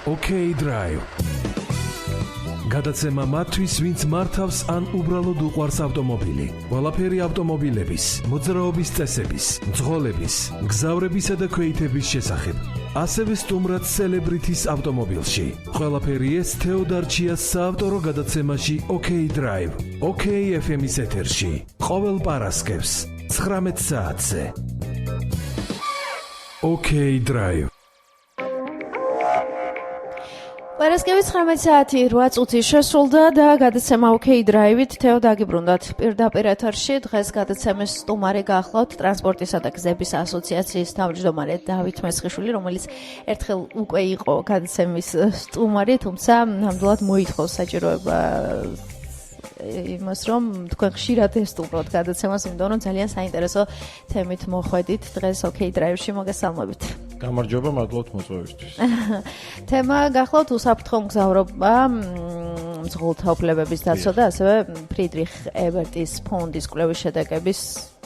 OK Drive. გადაცემა მათთვის, ვინც მართავს ან უბრალოდ უყვარს ავტომობილი. ყველაფერი ავტომობილების, მოძრაობის წესების, მძღოლების, მგზავრებისა და ქვეითების შესახებ. ასევე სტუმრად სელებრითის ავტომობილში. ყველაფერი ეს თეოდარ ჩიას საავტორო გადაცემაში OK Drive. OK FM-ის ეთერში. ყოველ პარასკევს 19 საათზე. OK Drive. პარასკევის 19 საათი 8 წუთი შესრულდა და გადაცემა OK Drive-ით თეო დაგიბრუნდათ. პირდაპირ ეთერში დღეს გადაცემის სტუმარი გახლავთ ტრანსპორტისა და გზების ასოციაციის თავმჯდომარე დავით მესხიშვილი, რომელიც ერთხელ უკვე იყო გადაცემის სტუმარი, თუმცა ნამდვილად მოითხოვ საჭიროება იმას, რომ თქვენ ხშირად ესტუმროთ გადაცემას, იმიტომ რომ ძალიან საინტერესო თემით მოხვედით დღეს OK Drive-ში. მოგესალმებით. გამარჯობა, მადლობთ მოწვევისთვის. თემა გახლავთ უსაფრთხო მგზავრობა, მძღოლთა უფლებების დაცვა და ასევე ფრიდრიხ ებერტის ფონდის კვლევის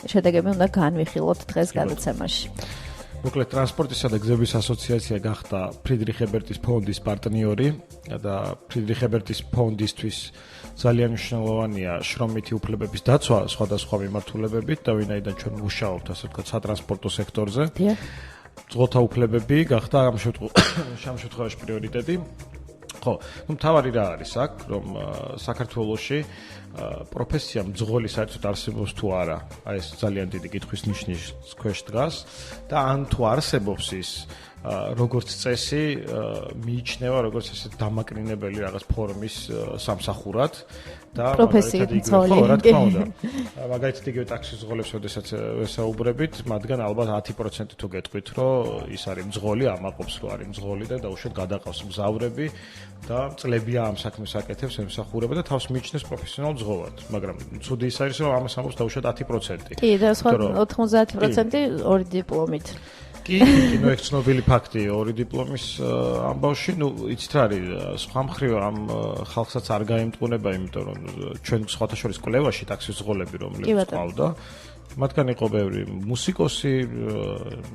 შედეგები უნდა განვიხილოთ დღეს გადაცემაში. მოკლედ, ტრანსპორტისა და გზების ასოციაცია გახდა ფრიდრიხ ებერტის ფონდის პარტნიორი და ფრიდრიხ ებერტის ფონდისთვის ძალიან მნიშვნელოვანია შრომითი უფლებების დაცვა სხვადასხვა მიმართულებებით და ვინაიდან ჩვენ მუშაობთ, ასე ვთქვათ, სატრანსპორტო სექტორზე. მძღოლთა უფლებები გახდა ამ შემთხვევაში პრიორიტეტი. ხო, მთავარი რა არის აქ, რომ საქართველოში პროფესია მძღოლი საერთოდ არსებობს თუ არა, აი ეს ძალიან დიდი კითხვის ნიშნის ქვეშ დგას და ან თუ არსებობს ის როგორც წესი მიიჩნევა როგორც ესე დამაკნინებელი რაღაც ფორმის სამსახურად და პროფესიით მძღოლი. ხო, რა თქმა უნდა. მაგალითად იგივე ტაქსის მძღოლებს შესაძაც ვესაუბრებით, მათგან ალბათ 10% თუ გეტყვით, რომ ის არის მძღოლი, ამაყობს რომ არის მძღოლი და დაუშვათ გადაყავს მგზავრები და წლებია ამ საქმეს აკეთებს ემსახურება და თავს მიიჩნევს პროფესიონალ მძღოლად, მაგრამ ცუდი ის არის, რომ ამას ამბობს დაუშვათ 10%. კი, და სხვა 90% ორი დიპლომით. კი, ნუ ეს ცნობილი ფაქტია, ორი დიპლომის ამბავში, ნუ იცით რა არის, სხვა მხრივ ამ ხალხსაც არ გაემტყუნება, იმიტომ რომ ჩვენ სხვათა შორის კვლევაში ტაქსის მძღოლები რომლებიც ყავდა, მათგან იყო ბევრი მუსიკოსი,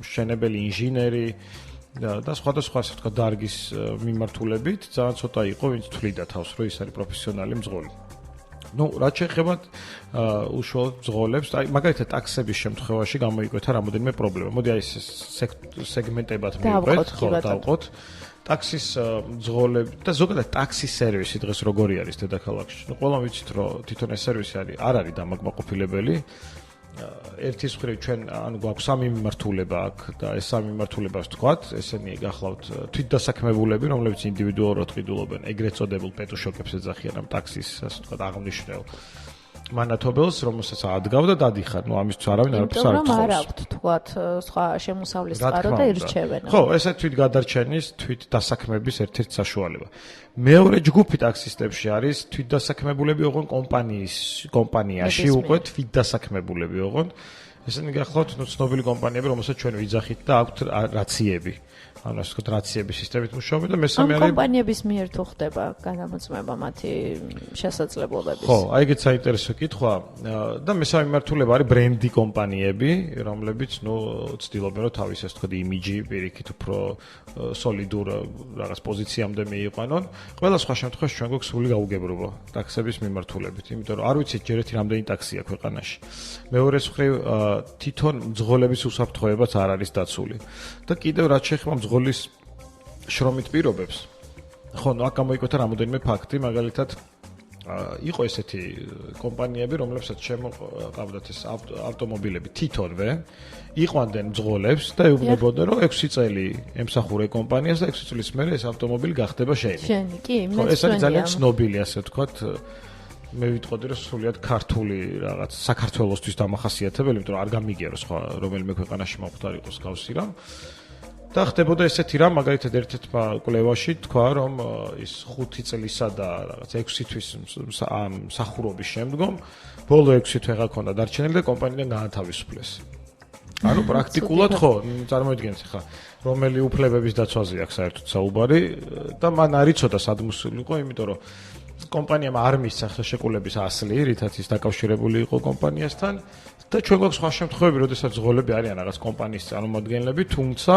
მშენებელი, ინჟინერი და სხვადასხვა ასე ვთქვათ დარგის მიმართულებით, ძალიან ცოტა იყო, ვინც თვლიდა თავს, რომ ის არის პროფესიონალი მძღოლი. ნუ რაც შეეხება უშუალოდ მძღოლებს, აი მაგალითად ტაქსების შემთხვევაში გამოიკვეთა რამოდენიმე პრობლემა. მოდი აი სეგმენტებად მივყვეთ, ხო, დავყოთ. ტაქსის მძღოლები და ზოგადად ტაქსის სერვისი დღეს როგორი არის დედაქალაქში? ნუ ყველამ ვიცით, რომ თვითონ ეს სერვისი არ არის დამაკმაყოფილებელი. ერთის მხრივ ჩვენ ანუ გვაქვს სამი მიმართულება აქ და ეს სამი მიმართულებას ვთქვათ, ესენი გახლავთ თვითდასაქმებულები, რომლებიც ინდივიდუალურად ყიდულობენ ეგრეთ წოდებულ პეტუშოკებს ეძახიან ამ ტაქსის, ასე ვთქვათ, აღნიშნულ მანათობელს, რომელსაც ადგავ და დადიხარ. ნუ ამისთვის არავინ არაფერს არ ეთხოვს. არ აქვთ თქვათ სხვა შემოსავლის წყარო და ირჩევენ. ხო, ესე თვით გადარჩენის, თვით დასაქმების ერთ-ერთი საშუალება. მეორე ჯგუფი ტაქსისტებში არის თვითდასაქმებულები ოღონდ კომპანიაში უკვე თვითდასაქმებულები ოღონდ. ესენი გახლავთ ცნობილი კომპანიები, რომელსაც ჩვენ ვიძახით და აქვთ რაციები. ანუ ასე ვთქვათ, რაციების სისტემით მუშაობენ და მესამე არის კომპანიების მიერ თუ ხდება განამოწმება მათი შესაძლებლობების. ხო, აი ეგეც საინტერესო კითხვა და მესამე მიმართულება არის ბრენდი კომპანიები, რომლებიც ნუ ცდილობენ რომ თავის ასე ვთქვათ იმიჯი პირიქით უფრო სოლიდურ რაღაც პოზიციამდე მიიყვანონ. ყველა სხვა შემთხვევაში ჩვენ გვაქვს სრული გაუგებრობა ტაქსების მიმართულებით, იმიტომ რომ არ ვიცით ჯერ ერთი რამდენი ტაქსია ქვეყანაში. მეორეს მხრივ თვითონ მძღოლების უსაფრთხოებაც არ არის დაცული. და კიდევ რაც შეეხება მძღოლის შრომით პირობებს. ხო, ნუ აქ გამოიკვეთა რამოდენიმე ფაქტი, მაგალითად იყო ესეთი კომპანიები, რომლებსაც შემოყავდათ ეს ავტომობილები თვითონვე, იყვანდნენ მძღოლებს და ეუბნებოდნენ, რომ 6 წელი ემსახურე კომპანიას და 6 წლის მერე ეს ავტომობილი გახდება შენი. შენი, კი, ხო, ეს არის ძალიან ცნობილი, ასე ვთქვათ, მე ვიტყოდი, რომ სრულიად ქართული რაღაც საქართველოსთვის დამახასიათებელი, იმიტომ რომ არ გამიგია რომ სხვა რომელიმე ქვეყანაში მოხდარ იყოს გავსი რამ. და ხდებოდა ესეთი რამ, მაგალითად ერთ-ერთმა კვლევაში თქვა, რომ ის 5 წლისა და რაღაც 6 თვის მსახურობის შემდგომ ბოლო 6 თვე ჰქონდა დარჩენილი და კომპანიიდან გაათავისუფლეს. ანუ პრაქტიკულად ხო, წარმოიდგინეთ ხა, რომელი უფლებების დაცვაზე აქვს საერთოდ საუბარი და მან არ იცოდა სად მოსულიყო, იმიტომ რომ კომპანიამ არ მისცა ხელშეკრულების ასლი, რითაც ის დაკავშირებული იყო კომპანიასთან და ჩვენ გვაქვს სხვა შემთხვევები, როდესაც მძღოლები არიან რაღაც კომპანიის წარმომადგენლები, თუმცა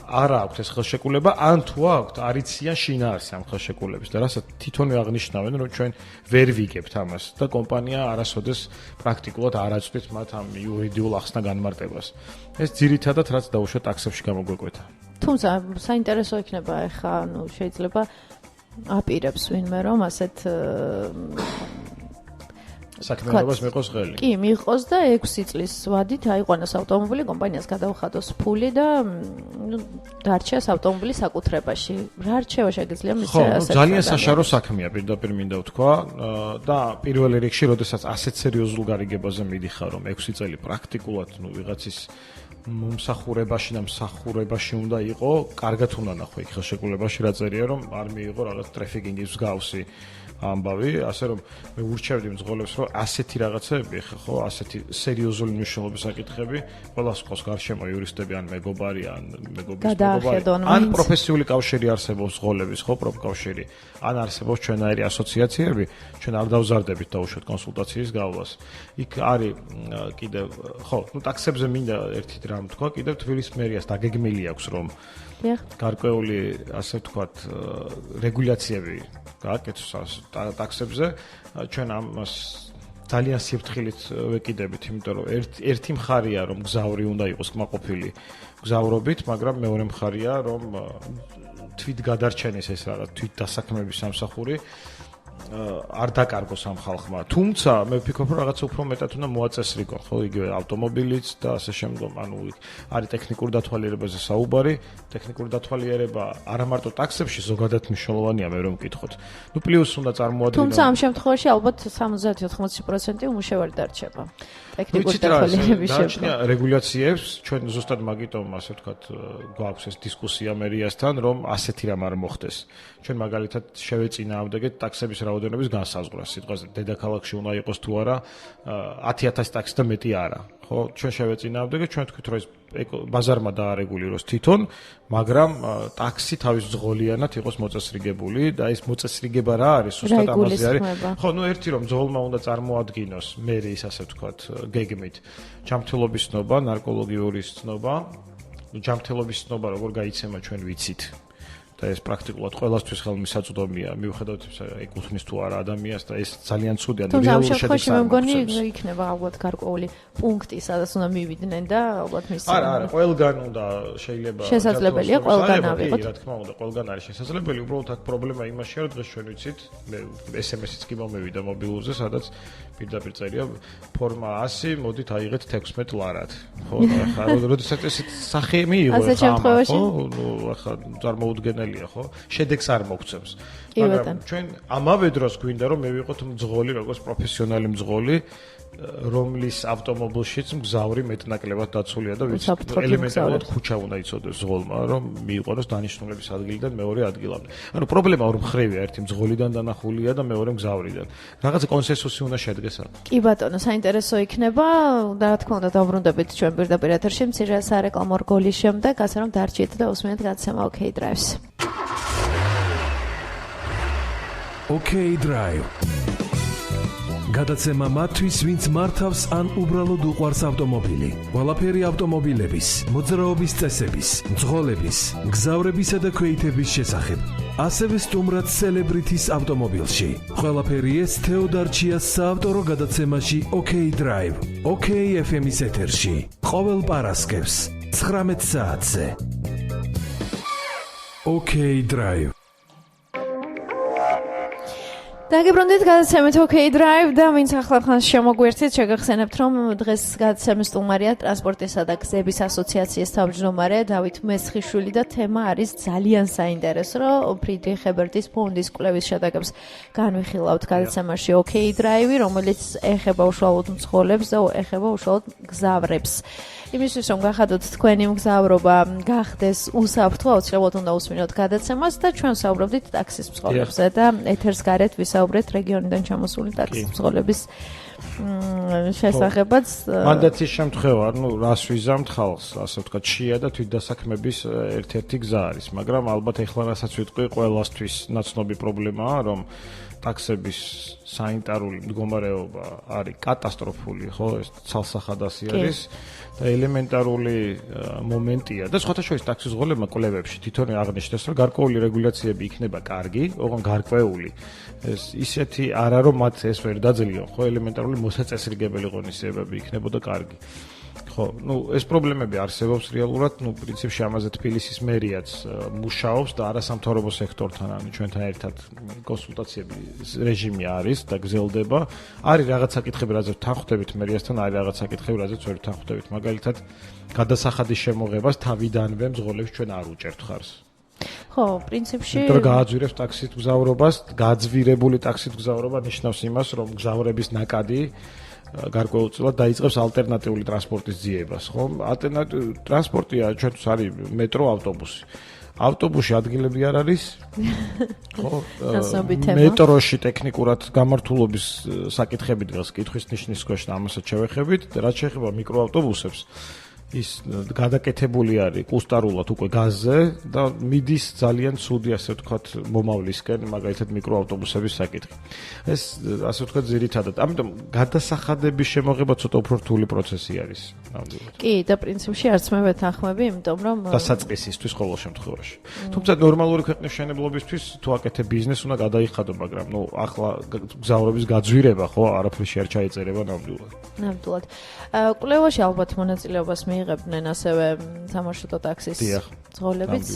არა აქვთ ეს ხელშეკრულება, ან თუ აქვთ, არიციან შინაარსი ამ ხელშეკრულების და რასაც თვითონვე აღნიშნავენ, რომ ჩვენ ვერ ვიგებთ ამას და კომპანია არასოდეს პრაქტიკულად არ აწვდით მათ ამ იურიდიულ ახსნა განმარტებას. ეს ძირითადად რაც დაუშვათ ტაქსებში გამოგვეკვეთა. თუმცა საინტერესო იქნება ახლა, შეიძლება აპირებს ვინმე რომ ასეთ საქმიანობას მიიღოს ხელი. კი, მიიღოს და 6 წლის ვადით აიყვანოს ავტომობილი, კომპანიას გადაუხადოს ფული და დარჩეს ავტომობილი საკუთრებაში. რა რჩევა შეგიძლია მისცეს ასეთ? ძალიან საშარო საქმეა, პირდაპირ მინდა ვთქვა და პირველ რიგში, როდესაც ასეთ სერიოზულ გარიგებაზე მიდიხარ, რომ 6 წელი პრაქტიკულად, ვიღაცის მომსახურებაში და მსახურებაში უნდა იყო, კარგად უნდა ნახო იქ ხელშეკრულებაში რა წერია, რომ არ მიიღო რაღაც ტრაფიკინგის მსგავსი ამბავი, ასე რომ მე ურჩევდი მძღოლებს, რომ ასეთი რაღაცები ხა ხო, ასეთი სერიოზული მნიშვნელობის საკითხები, ყველას ყავს გარშემო იურისტები ან მეგობარი ან მეგობის მეგობარი, ან პროფესიული კავშირი არსებობს მძღოლების, ხო, პროფკავშირი, ან არსებობს ჩვენაირი ასოციაციები, ჩვენ არ დავზარდებით დაუშვათ კონსულტაციის გავლას. იქ არის კიდევ, ხო, ტაქსებზე მინდა ერთი რამ თქვა, კიდევ თბილისის მერიას დაგეგმილი აქვს, რომ გარკვეული, ასე ვთქვათ, რეგულაციები გააკეთოს ტაქსებზე, ჩვენ ამას ძალიან სიფრთხილით ვეკიდებით, იმიტომ რომ ერთი მხარია, რომ გზავრი უნდა იყოს კმაყოფილი გზავრობით, მაგრამ მეორე მხარია, რომ თვით გადარჩენის ეს რაღაც თვით დასაქმების სამსახური არ დაკარგოს ამ ხალხმა. თუმცა მე ვფიქრობ, რომ რაღაცა უფრო მეტად უნდა მოაწესრიგონ, ხო, იგივე ავტომობილიც და ასე შემდგომ, ანუ არის ტექნიკური დათვალიერებაზე საუბარი, ტექნიკური დათვალიერება არა მარტო ტაქსებში ზოგადად მნიშვნელოვანია, მე რომ ვკითხოთ. პლუს უნდა წარმოადგინოს. თუმცა ამ შემთხვევაში ალბათ 70-80% უმუშევარი დარჩება. ტექნიკური დათვალიერების შემდგომ. რეგულაციებს ჩვენ ზუსტად მაგიტომ, ასე ვთქვათ, გვაქვს ეს დისკუსია მერიასთან, რომ ასეთი რამ არ მოხდეს. ჩვენ მაგალითად შევეწინააღმდეგეთ ტაქსების რაოდენობის განსაზღვრას. სიტყვაზე დედაქალაქში უნდა იყოს თუ არა 10,000 ტაქსი და მეტი არა. ხო, ჩვენ შევეწინააღმდეგეთ, ჩვენ თქვით, რომ ეს ბაზარმა დაარეგულიროს თვითონ, მაგრამ ტაქსი თავის ძღოლიანად იყოს მოწესრიგებული და ეს მოწესრიგება რა არის? ზუსტად ამაზე არის. ხო, ერთი რომ ძღოლმა უნდა წარმოადგინოს მერე ის ასე ვთქვათ, გეგმით ჯანმრთელობის ცნობა, ნარკოლოგიური ცნობა, ჯანმრთელობის ცნობა როგორ გაიცემა ჩვენ ვიცით. და ეს პრაქტიკულად ყველასთვის ხელმისაწვდომია, მიუხედავად იმისა, ეკუთვნის თუ არა ადამიანს და ეს ძალიან ცუდია და რეალურ შედეგს მე მგონი იქნება ალბათ გარკვეული პუნქტი, სადაც უნდა მივიდნენ და ალბათ მისცემენ. არა, ყველგან უნდა შეიძლება შესაძლებელია ყველგან ავიღოთ. რა თქმა უნდა, ყველგან არის შესაძლებელი, უბრალოდ აქ პრობლემა იმაშია, რომ დღეს ჩვენ ვიცით, მე SMS-იც კი მომევიდა მობილურზე, სადაც პირდაპირ წერია ფორმა 100, მოდით აიღეთ 16 ლარად. ხო, ახლა როდესაც ეს სახე მიიღო, ხო, ახლა წარმოუდგენელი ხო? შედეგს არ მოგცემს. მაგრამ ჩვენ ამავე დროს გვინდა რომ მე ვიყოთ მძღოლი, როგორც პროფესიონალი მძღოლი, რომლის ავტომობილშიც მგზავრი მეტნაკლებად დაცულია და ვიცით, ელემენტარულად ქუჩა უნდა იცოდეს მძღოლმა, რომ მიიყვანოს დანიშნულების ადგილიდან მეორე ადგილამდე. ანუ პრობლემა ორ მხრივია, ერთი მძღოლიდან დანახულია და მეორე მგზავრიდან. რაღაცა კონსენსუსი უნდა შედგეს აქ. კი ბატონო, საინტერესო იქნება. რა თქმა უნდა, დავბრუნდებით ჩვენ პირდაპირ ეთერში მცირე სარეკლამო რგოლის შემდეგ, ასე რომ დარჩით და უსმენთ გადაცემა OK Drive-ს. OK Drive. გადაცემა მათთვის, ვინც მართავს ან უბრალოდ უყვარს ავტომობილი. ყველაფერი ავტომობილების, მოძრაობის წესების, მძღოლების, გზავრებისა და ქვეითების შესახებ. ასევე სტუმრად celebrities ავტომობილში. ყველაფერი ეს თეოდარ ჩიას საავტორო გადაცემაში OK Drive. OK FM-ის ეთერში. ყოველ პარასკევს 19 საათზე. OK Drive. დაგიბრუნდით გადაცემით OK Drive და ვინც ახლახანს შემოგვერთით, შეგახსენებთ, რომ დღეს გადაცემის სტუმარია ტრანსპორტისა და გზების ასოციაციის თავმჯდომარე დავით მესხიშვილი და თემა არის ძალიან საინტერესო, რომ ფრიდრიხ ებერტის ფონდის კვლევის შედეგებს განვიხილავთ გადაცემაში OK Drive, რომელიც ეხება უშუალოდ მძღოლებს და ეხება უშუალოდ გზავრებს. იმისთვის რომ გახადოთ თქვენი მგზავრობა გახდეს უსაფრთხო, აუცილებლად უნდა უსმინოთ გადაცემას და ჩვენ საუბრობდით ტაქსის მძღოლებზე და ეთერს გარეთ ვისაუბრეთ რეგიონიდან ჩამოსული ტაქსის მძღოლების შესახებაც მანდაც ის შემთხვევა, რას ვიზამთ ხალხს, ასე ვთქვათ, შია და თვითდასაქმების ერთ-ერთი გზა არის, მაგრამ ალბათ ეხლა რასაც ვიტყვი, ყველასთვის ნაცნობი პრობლემაა, რომ ტაქსების სანიტარული მდგომარეობა არის კატასტროფული, ხო, ეს ცალსახადასი არის და ელემენტარული მომენტია და სხვათა შორის ტაქსის ზღოლებმა კვლევებში თვითონ აღნიშნეს, რომ გარკვეული რეგულაციები იქნება კარგი, ოღონდ გარკვეული ეს ისეთი არა რომ მათ ეს ვერ დაძლიონ, ხო, ელემენტარული მოსაწესრიგებელი ღონისძიებები იქნებოდა კარგი. ხო, ეს პრობლემები არსებობს რეალურად, პრინციპში ამაზე თბილისის მერიაც მუშაობს და არასამთავრობო სექტორთან, ჩვენთან ერთად კონსულტაციების რეჟიმი არის და გრძელდება. არის რაღაც საკითხები, რაზეც თანხვდებით მერიასთან, არის რაღაც საკითხები, რაზეც ვერ თანხვდებით. მაგალითად, გადასახადის შემოღებას თავიდანვე მძღოლებს ჩვენ არ უჭერთ ხარს. ხო, პრინციპში იმიტომ რომ გააძვირებს ტაქსით მგზავრობას, გააძვირებული ტაქსით მგზავრობა ნიშნავს იმას, რომ მგზავრების ნაკადი გარკვეულწილად დაიწყებს ალტერნატიული ტრანსპორტის ძიებას, ხო? ალტერნატიული ტრანსპორტია ჩვენთვის არის მეტრო, ავტობუსი. ავტობუსში ადგილები არ არის. ხო? მეტროში ტექნიკურად გამართულობის საკითხები დღეს კითხვის ნიშნის ქვეშ და ამასაც შევეხებით, რაც შეეხება მიკროავტობუსებს. ის გადაკეთებული არის კუსტარულად უკვე გაზზე და მიდის ძალიან ცუდი, ასე ვთქვათ, მომავლისკენ, მაგალითად მიკროავტობუსების საკითხი. ეს ასე ვთქვათ, ძირითადად. ამიტომ გადასახადების შემოღება ცოტა უფრო რთული პროცესი არის. ნამდვილად. კი, და პრინციპში არც მე ვეთანხმები, იმიტომ რომ დასაწყისისთვის ყოველ შემთხვევაში. თუმცა ნორმალური ქვეყნის მშენებლობისთვის თუ აკეთებ ბიზნეს უნდა გადაიხადო, მაგრამ ახლა გზავრობის გაძვირება, ხო, არაფერში არ ჩაიწერება ნამდვილად. ნამდვილად. კვლევაში ალბათ მონაწილეობას მიიღებდნენ ასევე სამარშრუტო ტაქსის ზღოლებიც.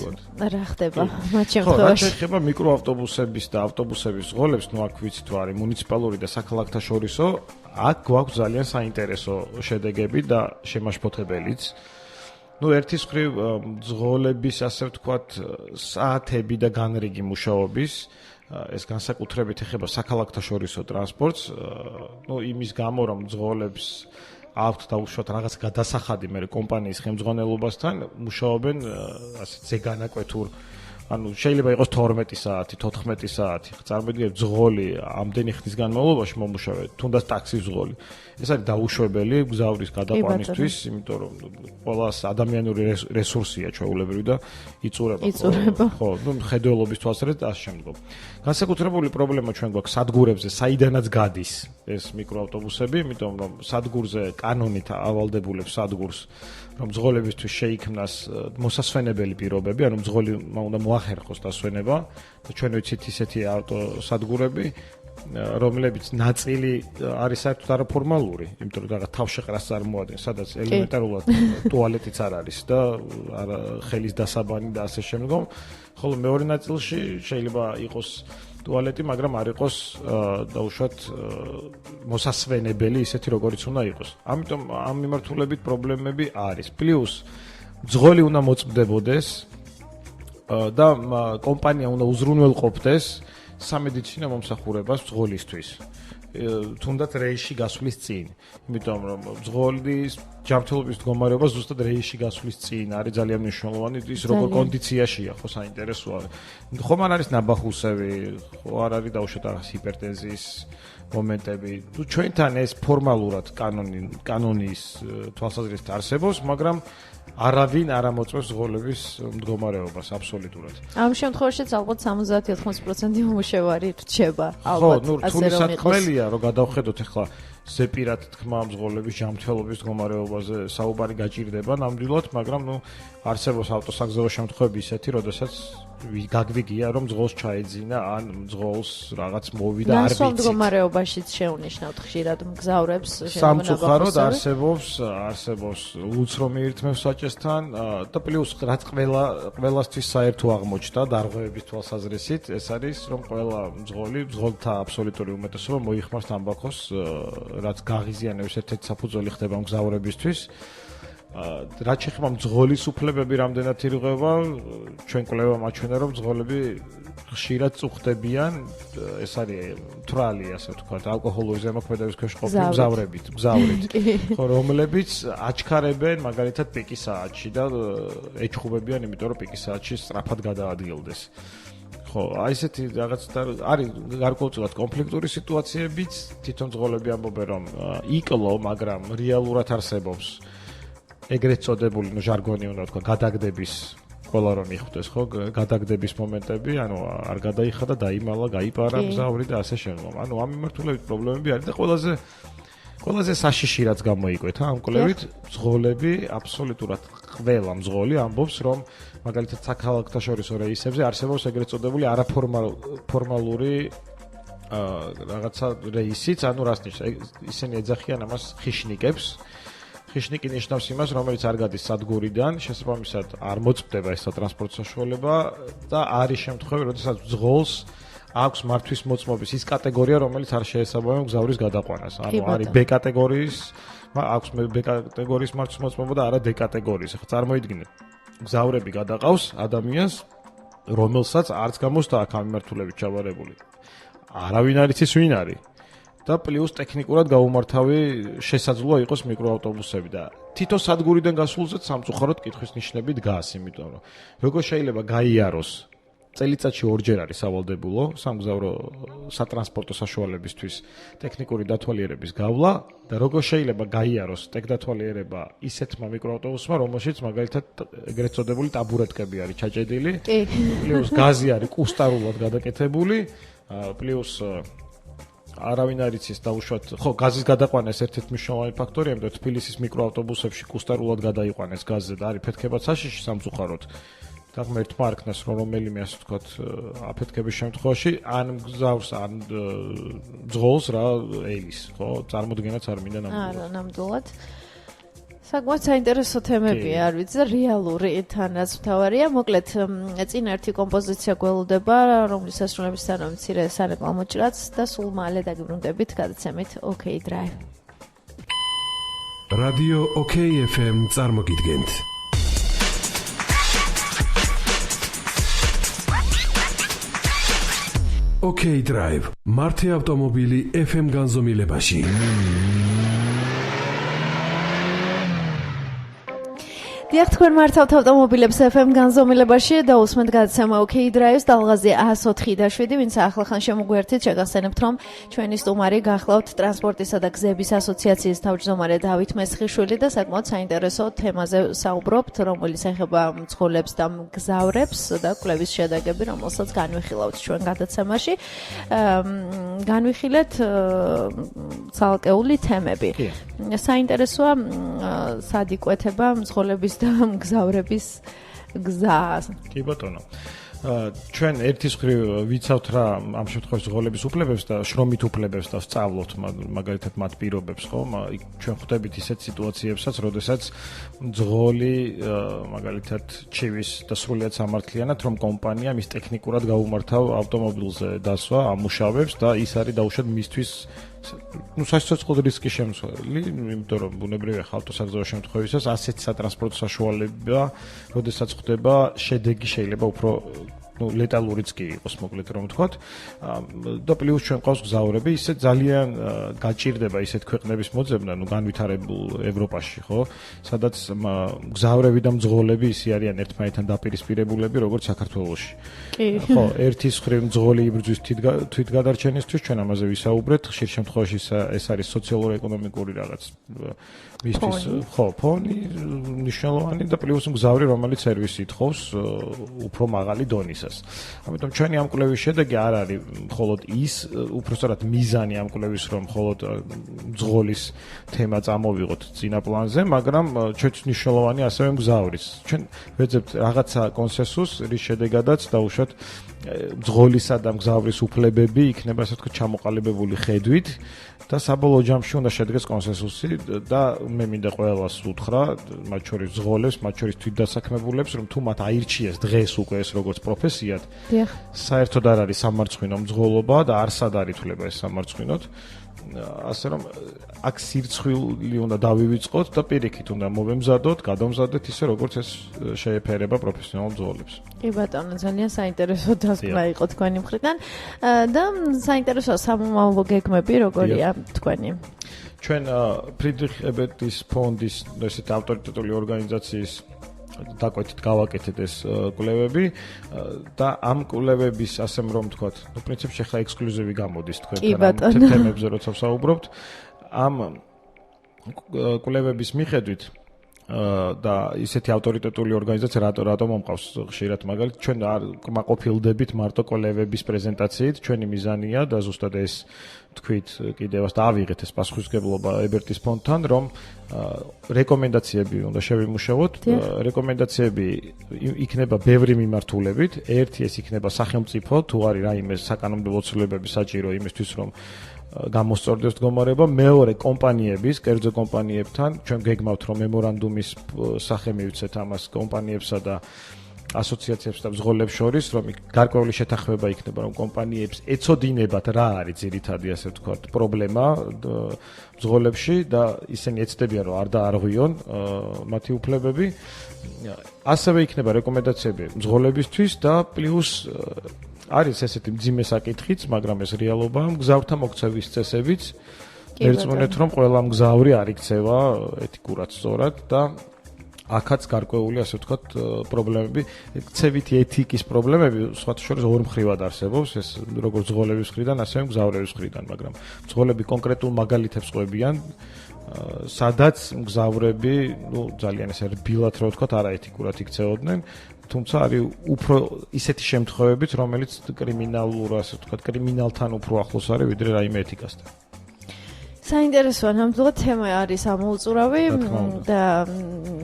რა ხდება მათ შემთხვევაში? ხო, რაც შეეხება მიკროავტობუსების და ავტობუსების ზღოლებს, აქ ვიცით, არის მუნიციპალური და საქალაქთა შორისო, აქ გვაქვს ძალიან საინტერესო შედეგები და შემაშფოთებელიც. ერთის მხრივ ზღოლების, ასე ვთქვათ, საათები და განრიგი მუშაობის ეს განსაკუთრებით ეხება საქალაქთა შორისო ტრანსპორტს, იმის გამო, რომ ზღოლებს აქვთ დაუშვათ რაღაც გადასახადი მე კომპანიის ხელმძღვანელობასთან მუშაობენ ასე ზეგანაკვეთურ შეიძლება იყოს 12 საათი, 14 საათი. წარმოგიდგენთ ზღოლი ამდენი ხნის განმავლობაში მომუშავე, თუნდაც ტაქსის ზღოლი. ეს არის დაუშვებელი გზავრის გადაყვანისთვის, იმიტომ რომ ყველას ადამიანური რესურსია ჩვეულებრივი და იწურება. ხო, ხედველობის თვალსაზრისით და ამ შემდგომ. განსაკუთრებული პრობლემა ჩვენ გვაქვს სადგურებზე, საიდანაც გადის ეს მიკროავტობუსები, იმიტომ რომ სადგურზე კანონით ავალდებულებს სადგურს რომ მძღოლებისთვის შეიქმნას მოსასვენებელი პირობები, ანუ მძღოლი უნდა მოახერხოს დასვენება და ჩვენ ვიცით ისეთი ავტოსადგურები, რომლებიც ნაწილი არის საერთოდ არაფორმალური, იმიტომ რომ რაღაც თავშეყრას წარმოადგენს, სადაც ელემენტარულად ტუალეტიც არ არის და ხელის დასაბანი და ასე შემდგომ, ხოლო მეორე ნაწილში შეიძლება იყოს ტუალეტი, მაგრამ არ იყოს დაუშვათ მოსასვენებელი ისეთი როგორიც უნდა იყოს. ამიტომ ამ მიმართულებით პრობლემები არის. პლუს მძღოლი უნდა მოწმდებოდეს და კომპანია უნდა უზრუნველყოფდეს სამედიცინო მომსახურებას მძღოლისთვის. თუნდაც რეისში გასვლის წინ. იმიტომ რომ მძღოლის ჯანმრთელობის მდგომარეობა ზუსტად რეისში გასვლის წინ არის ძალიან მნიშვნელოვანი, ის როგორ კონდიციაშია, ხო, საინტერესოა. ხომ არ არის ნაბახუსები, ხო არ არის დაუშვათ რაღაც ჰიპერტენზიის მომენტები. ჩვენთან ეს ფორმალურად კანონის თვალსაზრისით არსებობს, მაგრამ არავინ არ ამოწმებს ზღოლების მდგომარეობას აბსოლუტურად. ამ შემთხვევაშიც ალბათ 70-80% მომუშევარი რჩება, ალბათ. ხო, რთული სათქმელია, რომ გადავხედოთ ახლა ზეპირად თქმა მძღოლების ჯანმრთელობის მდგომარეობაზე საუბარი გაჭირდება ნამდვილად, მაგრამ არსებობს ავტოსაგზაო შემთხვევები ისეთი, როდესაც გაგვიგია, რომ მძღოლს ჩაეძინა ან მძღოლს რაღაც მოვიდა არ ვიცით. ნასვამ მდგომარეობაშიც შეუნიშნავთ ხშირად მგზავრებს სამწუხაროდ არსებობს ლუც რომ მიირთმევს საჭესთან და პლუს რაც ყველასთვის საერთო აღმოჩნდა დარღვევების თვალსაზრისით, ეს არის რომ ყველა მძღოლთა აბსოლუტური უმეტესობა მოიხმარს თამბაქოს, რაც გაღიზიანებს ერთ-ერთ საფუძველი ხდება მგზავრებისთვის. რაც შეეხება მძღოლის უფლებები რამდენად ირღვევა, ჩვენ კვლევა მაჩვენა რომ მძღოლები ხშირად წუხდებიან, ეს არის თვრალი, ასე ვთქვათ, ალკოჰოლური ზემოქმედების ქვეშ ყოფილი მგზავრებით, ხო, რომლებიც აჩქარებენ მაგალითად პიკის საათში და ეჩხუბებიან, იმიტომ რომ პიკის საათში სწრაფად გადაადგილდეს. ხო, აი ესეთი რაღაც არის გარკვეულწილად კონფლიქტური სიტუაციებიც, თვითონ ძღოლები ამბობენ რომ იკლო, მაგრამ რეალურად არსებობს ეგრეთ წოდებული, ჟარგონი უნდა თქვა, გადაგდების ყველა რომ მიხვდეს, ხო, გადაგდების მომენტები, ანუ არ გადაიხადა, დაიმალა, გაიპარა მგზავრი და ასე შემდგომ. ანუ ამ მიმართულებით პრობლემები არის და ყველაზე საშიში რაც გამოიკვეთა ამ კვლევით, მძღოლები აბსოლუტურად ყველა მძღოლი ამბობს, რომ მაგალითად საქალაქთა შორისო რეისებზე არსებობს ეგრეთ წოდებული არაფორმალური რაღაცა რეისიც, ანუ რას ნიშნავს? ისინი ეძახიან ამას ხიშნიკებს. ხიშნიკი ნიშნავს იმას, რომელიც არ გადის სადგურიდან, შესაბამისად არ მოწმდება ეს სატრანსპორტო საშუალება და არის შემთხვევები, როდესაც მძღოლს აქვს მართვის მოწმობის ის კატეგორია, რომელიც არ შეესაბამება მგზავრის გადაყვანას. ანუ არის B კატეგორიის, აქვს B კატეგორიის მართვის მოწმობა და არა D კატეგორიის. ახლა წარმოიდგინეთ, მგზავრები გადაყავს ადამიანს, რომელსაც არც გამოსდა აქ ამ მიმართულებით ჩაბარებული. არავინ არ იცის ვინ არის. და პლუს ტექნიკურად გაუმართავი შესაძლოა იყოს მიკროავტობუსები და თითო სადგურიდან გასულზეც სამწუხაროდ კითხვის ნიშნები დგას, იმიტომ რომ როგორ შეიძლება გაიაროს წელიწადში ორჯერ არის სავალდებულო სამგზავრო სატრანსპორტო საშუალებისთვის ტექნიკური დათვალიერების გავლა და როგორ შეიძლება გაიაროს ტექდათვალიერება ისეთმა მიკროავტობუსმა, რომელშიც მაგალითად ეგრეთ წოდებული ტაბურეტკები არის ჩაჭედილი, პლუს გაზი არის კუსტარულად გადაკეთებული, პლუს არავინ არ იცის დაუშვათ, ხო, გაზის გადაყვანა ეს ერთ-ერთი მნიშვნელოვანი ფაქტორია, იმიტომ რომ თბილისის მიკროავტობუსებში კუსტარულად გადაიყვანეს გაზზე და არის ფეთქება საშიში სამწუხაროდ. და ღმერთმა არქნას რომ რომელიმე ასე ვთქვათ აფეთქების შემთხვევაში ან გზავს ან ძღოლს რა ელის, ხო, წარმოდგენაც არ მინდა ნამდვილად. არა, ნამდვილად. საკმაოდ საინტერესო თემებია, არ ვიცი, რეალური თანაც მთავარია. მოკლედ, წინ ერთი კომპოზიცია გველოდება, რომლის ასრულებისთანავე მცირე სარეკლამო ჭრაც და სულ მალე დაგიბრუნდებით გადაცემით OK Drive. რადიო OK FM წარმოგიდგენთ. OK Drive. მართი ავტომობილი FM განზომილებაში. დიახ, თქვენ მართავთ ავტომობილებს FM განზომილებაში და უსმენთ გადაცემა OK Drive-ს დალღაზი 104 და 7, ვინც ახლახან შემოგვერთით, შეგახსენებთ, რომ ჩვენი სტუმარი გახლავთ ტრანსპორტისა და გზების ასოციაციის თავმჯდომარე დავით მესხიშვილი და საკმაოდ საინტერესო თემაზე საუბრობთ, რომელიც ეხება მძღოლებს და მგზავრებს და კვლევის შედეგები, რომელსაც განვიხილავთ ჩვენ გადაცემაში. განვიხილეთ ცალკეული თემები. საინტერესოა სად იკვეთება მძღოლების და მგზავრების გზა. კი ბატონო. ჩვენ ერთის მხრივ ვიცავთ რა ამ შემთხვევაში მძღოლების უფლებებს და შრომით უფლებებს და ვსწავლობთ მაგალითად მათ პირობებს, ხო? ჩვენ ხვდებით ისეთ სიტუაციებსაც, როდესაც მძღოლი მაგალითად ჩივის და სრულიად სამართლიანად რომ კომპანია მის ტექნიკურად გაუმართავ ავტომობილზე დასვა ამუშავებს და ის არის დაუშვათ მისთვის საშუალო რისკი შემცველი, იმიტომ რომ ბუნებრივია ავტოსაგზაო შემთხვევისას ასეთ სატრანსპორტო საშუალება, როდესაც ხდება შედეგი შეიძლება უფრო ლეტალურიც კი იყოს, მოკლედ რომ ვთქვათ. და პლუს ჩვენ ყავს გზავრები, ისე ძალიან გაჭირდება ისეთ ქვეყნების მოძებნა, განვითარებულ ევროპაში, ხო? სადაც გზავრები და მძღოლები ისე არიან ერთმანეთთან დაპირისპირებულები, როგორც საქართველოში. ხო, ერთის მხრივ მძღოლი იბრძვის თვითგადარჩენისთვის, ჩვენ ამაზე ვისაუბრეთ, ხშირ შემთხვევაში ეს არის სოციალურ-ეკონომიკური რაღაც მისთვის, ხო, ფონი მნიშვნელოვანი და პლუს მგზავრი, რომელიც სერვისი ითხოვს უფრო მაღალი დონისას. ამიტომ ჩვენი ამ კვლევის შედეგი არ არის მხოლოდ ის, უпростоრად მიზანი ამ კვლევის, რომ მხოლოდ მძღოლის თემა წამოვიღოთ წინა პლანზე, მაგრამ ჩვენთვის მნიშვნელოვანი ასევე მგზავრის. ჩვენ ვეძებთ რაღაცა კონსენსუსს, რის შედეგადაც დაუშვათ მძღოლისა და მგზავრის უფლებები იქნება ასე ვთქვათ ჩამოყალიბებული ხედვით და საბოლოო ჯამში უნდა შედგეს კონსენსუსი და მე მინდა ყველას უთხრა, მათ შორის მძღოლებს, მათ შორის თვითდასაქმებულებს, რომ თუ მათ აირჩიეს დღეს უკვე ეს როგორც პროფესიად, საერთოდ არ არის სამარცხვინო მძღოლობა და არსად არ ითვლება ეს სამარცხვინოდ. ასე რომ აქ სირცხვილი უნდა დავივიწყოთ და პირიქით უნდა მოვემზადოთ, გადავმზადოთ ისე როგორც ეს შეეფერება პროფესიონალ მძღოლებს. კი ბატონო, ძალიან საინტერესო დასკვნა იყო თქვენი მხრიდან და საინტერესოა სამომავლო გეგმები როგორია თქვენი. ჩვენ ფრიდრიხ ებერტის ფონდის ესეთ ავტორიტეტული ორგანიზაციის დაკვეთით გავაკეთეთ ეს კვლევები და ამ კვლევების ასემ რომ ვთქვათ, პრინციპში ხა ექსკლუზივი გამოდის თქვენთან ამ თემებზე როცა ვსაუბრობთ, ამ კვლევების მიხედვით და ისეთი ავტორიტეტული ორგანიზაცია რატომ მომყავს ხშირად მაგალითად ჩვენ არ კმაყოფილდებით მარტო კოლევების პრეზენტაციით ჩვენი მიზანია და ზუსტად ეს თქვით კიდევაც დავიღეთ ეს პასუხისმგებლობა ებერტის ფონდთან რომ რეკომენდაციები უნდა შევიმუშაოთ რეკომენდაციები იქნება ბევრი მიმართულებით ერთი ეს იქნება სახელმწიფო თუ არის რაიმე საკანონმდებლო ცვლილებები საჭირო იმისთვის რომ გამოსწორდეს მდგომარეობა მეორე კომპანიების, კერძო კომპანიებთან ჩვენ გეგმავთ რომ მემორანდუმის სახე მივცეთ ამას კომპანიებსა და ასოციაციებს და მძღოლებს შორის რომ გარკვეული შეთანხმება იქნება რომ კომპანიებს ეცოდინებათ რა არის ძირითადი ასე ვთქვათ პრობლემა მძღოლებში და ისინი ეცდებიან რომ არ დაარღვიონ მათი უფლებები ასევე იქნება რეკომენდაციები მძღოლებისთვის და პლუს არის ესეთი მძიმე საკითხიც, მაგრამ ეს რეალობაა, მგზავრთა მოქცევის წესებიც. ერწმუნეთ, რომ ყველა მგზავრი არ იქცევა ეთიკურად სწორად და აქაც გარკვეული, ასე ვთქვათ, პრობლემები, ქცევითი ეთიკის პრობლემები, სხვათა შორის ორ მხრივად არსებობს, ეს როგორც მძღოლების მხრიდან, ასევე მგზავრების მხრიდან, მაგრამ მძღოლები კონკრეტულ მაგალითებს ყვებიან, სადაც მგზავრები, ძალიან ესე რბილად რა ვთქვათ, არაეთიკურად იქცეოდნენ. თუმცა არის უფრო ისეთი შემთხვევებიც, რომელიც კრიმინალურ, ასე ვთქვათ, კრიმინალთან უფრო ახლოს არის, ვიდრე რაიმე ეთიკასთან. საინტერესოა, ნამდვილად თემა არის ამოუწურავი და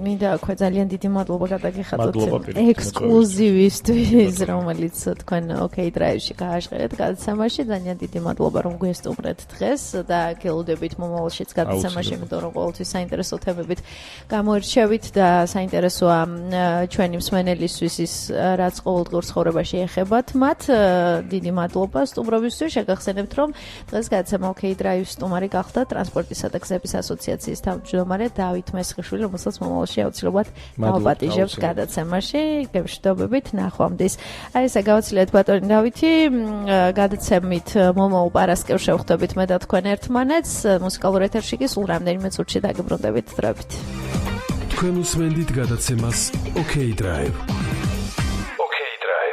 მინდა აქვე ძალიან დიდი მადლობა გადაგიხადოთ ექსკლუზივისთვის, რომელიც თქვენ OK Drive-ში გააშყერეთ გადაცემაში. ძალიან დიდი მადლობა რომ გვესტუმრეთ დღეს და გელოდებით მომავალშიც გადაცემაში, იმიტომ რომ ყოველთვის საინტერესო თემებით გამოირჩევით და საინტერესოა ჩვენი მსმენელისთვის ის რაც ყოველდღიურ ცხოვრებაში ეხებათ მათ. დიდი მადლობა სტუმრობისთვის. შეგახსენებთ რომ დღეს გადაცემა OK Drive-ის სტუმარი და ტრანსპორტისა და გზების ასოციაციის თავმჯდომარე დავით მესხიშვილი, რომელსაც მომავალში აუცილებლად დავაპატიჟებთ გადაცემაში. გემშვიდობებით, ნახვამდის. აი ესე გავაცილეთ ბატონი დავითი, გადაცემით მომავალ პარასკევს შევხვდებით მე და თქვენ ერთმანეთს. მუსიკალურ ეთერში კი სულ რამდენიმე წუთში დაგიბრუნდებით. დროებით. თქვენ უსმენთ გადაცემას OK Drive.